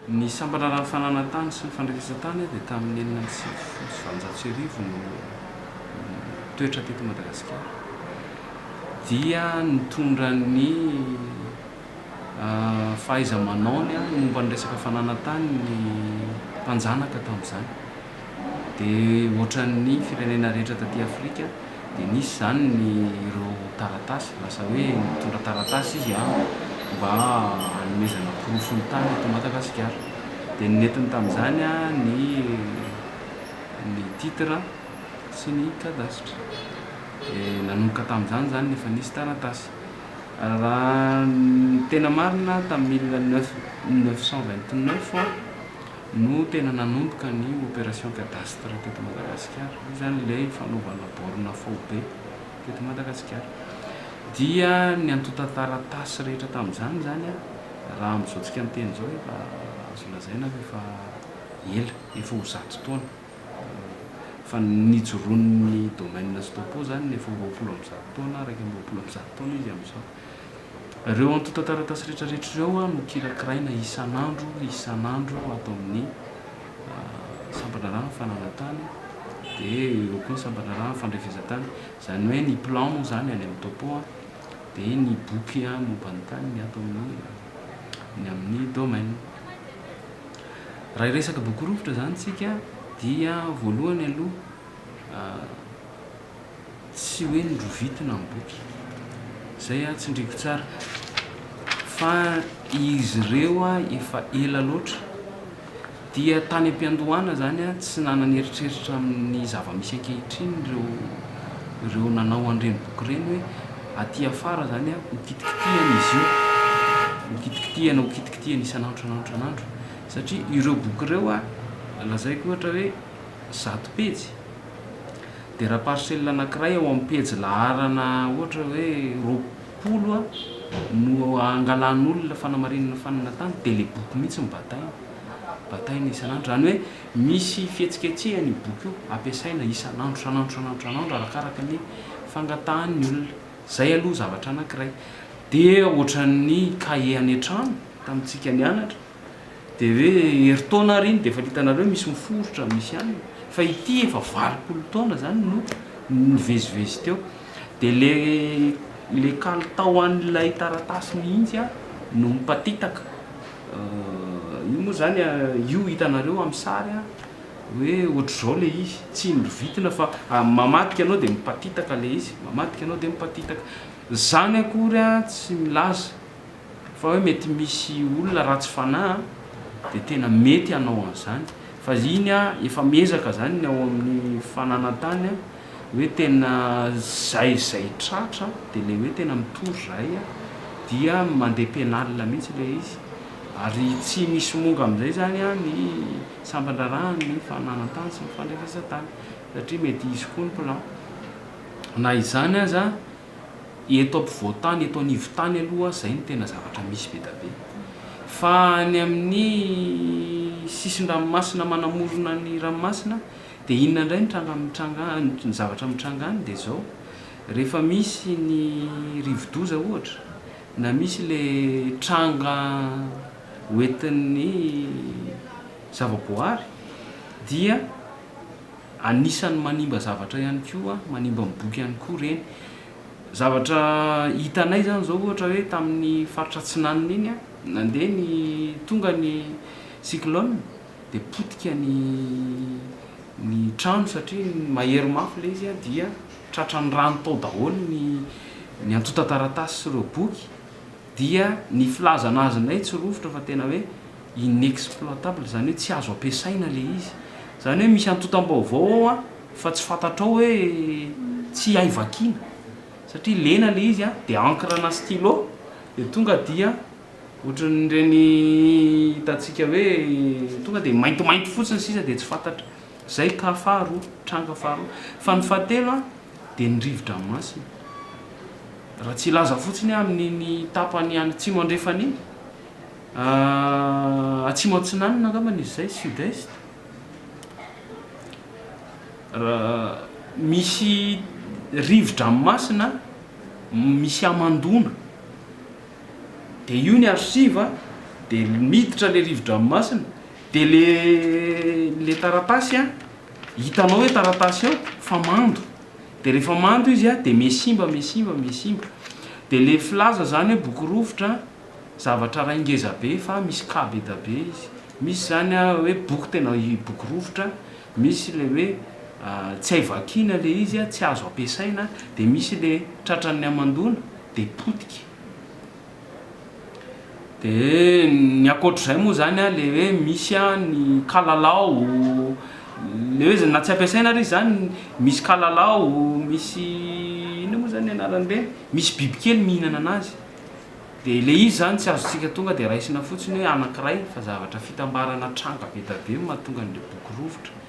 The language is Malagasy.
Ny sambarara fananantany sy ny fandrafesatany dia tamin'ny 1970 no toetra teto Madagasikara dia nitondra ny fahaiza-manaony momba ny resaka fananantany ny mpanjanaka tamin'izany. Dia ohatran'ny firenena rehetra taty Afrika dia nisy zany ny ireo taratasy, lasa hoe mitondra taratasy izy mba hanomezana porofony tany eto Madagasikara. Dia nentina tamin'izany ny titre sy ny kadasitra. Nanomboka tamin'izany zany nefa nisy taratasy. Raha tena marina tamin'ny 1929 no tena nanomboka ny opération cadastre teto Madagasikara. Io zany ilay fanaovana borne fao be teto Madagasikara. Dia ny antota taratasy rehetra tamin'izany zany raha amin'izao tsika ny teny zao efa azo lazaina efa ela, efa ho 100 taona. Fa nijoroan'ny domaine sy topo zany efa 20 taona, 20 taona izy amin'izao. Ireo antota taratasy rehetrarehetra ireo no kirakiraina isan'andro ato amin'ny sambararana fananantany. Dia eo koa ny sambararana fandrefesatany, zany hoe ny plan moa zany any amin'ny topo dia ny boky momban'ny tany ato amin'ny domaine. Raha iresaka boky rovitra zany tsika dia voalohany aloha tsy hoe nrovitina ny boky zay tsindriko tsara, fa izy ireo efa ela loatra dia tany am-piandohana zany tsy nanana eritreritra amin'ny zava-misy ankehitriny ireo nanao an'ireny boky ireny hoe aty afara zany hokitikitihana izy io, hokitikitihana isan'andro. Satria ireo boky ireo lazaiko ohatra hoe 100 pejy dia raha parcelle anankiray ao amin'ny pejy laharana ohatra hoe 20 no angalan'olona fanamarinana fananantany dia le boky mihitsy bataina isan'andro. Zany hoe misy fihetsiketsehany io boky io ampiasaina isan'andro arakaraka ny fangatahan'ny olona. Zay aloha zavatra anankiray. Dia ohatran'ny cahier any an-trano tamintsika nianatra dia hoe heritaona riny dia efa hitanareo misy miforotra misy ihany, fa ity efa 20 taona zany no nivezivezy teo. Dia le kalitao an'ilay taratasy mihitsy no mipatitaka. Io moa zany io hitanareo amin'ny sary hoe ohatr'izao le izy tsy nrovitina fa mamadika anao dia mipatitaka le izy, zany akory tsy milaza fa hoe mety misy olona ratsy fanahy dia tena mety hanao an'izany. Fa iny efa miezaka zany ao amin'ny fananantany hoe tena zay tratra dia le hoe tena mitory zay dia mandeha penalina mihitsy le izy. Ary tsy misy monga amin'izay zany ny sambararana ny fananantany sy ny fandrefesatany satria mety izy koa ny plan. Na izany aza eto ampovoantany, eto anivotany aloha zay ny tena zavatra misy be da be. Fa ny amin'ny sisin-dranomasina manamorona ny ranomasina dia inona indray ny zavatra mitrangany dia zao: rehefa misy ny rivo-doza ohatra na misy le tranga hoentin'ny zavaboary dia anisan'ny manimba zavatra ihany koa, manimba miboky ihany koa reny. Zavatra hitanay zany zao ohatra hoe tamin'ny faritra Atsinanana iny nandeha ny tonga ny cyclone dia potika ny trano satria mahery mafy le izy dia tratran'ny rano tao daholo ny antota taratasy sy ireo boky. Dia ny filazana azonay tsy rovitra fa tena hoe inexploitable, zany hoe tsy azo ampiasaina le izy. Zany hoe misy antotam-baovao ao fa tsy fantatrao hoe tsy hay vakiana satria lena le izy dia encre na stylo dia tonga dia ohatran'ireny hitantsika hoe tonga dia maintimainty fotsiny sisa dia tsy fantatra. Zay ka faharoa, tranga faharoa. Fa ny fahatelo dia ny rivo-dranomasina. Raha tsy laza fotsiny amin'ny tapany atsimo andrefana iny, atsimo Atsinanana angamba izy zay, sud-est, misy rivo-dranomasina misy Amandona dia io ny archive de miditra le rivo-dranomasina de le taratasy a hitanao hoe taratasy ao fa mando de rehefa mando izy a de mesimba de le filaza zany hoe boky rovotra zavatra raingeza be fa misy kabeda be izy misy zany a hoe boky tena boky rovotra misy le hoe tsy hay vakina le izy a tsy azo ampiasaina de misy le tratran'ny amandona de potika de ny akoatr'izay moa zany a le hoe misy a ny kalalao le hoe na tsy ampiasaina ry zany misy kalalao misy ino moa zany anaran'ireny misy bibikely mihinana anazy de le izy zany tsy azotsika tonga de raisina fotsiny hoe anankiray fa zavatra fitambarana tranga be da be mahatonga n'le boky rovotra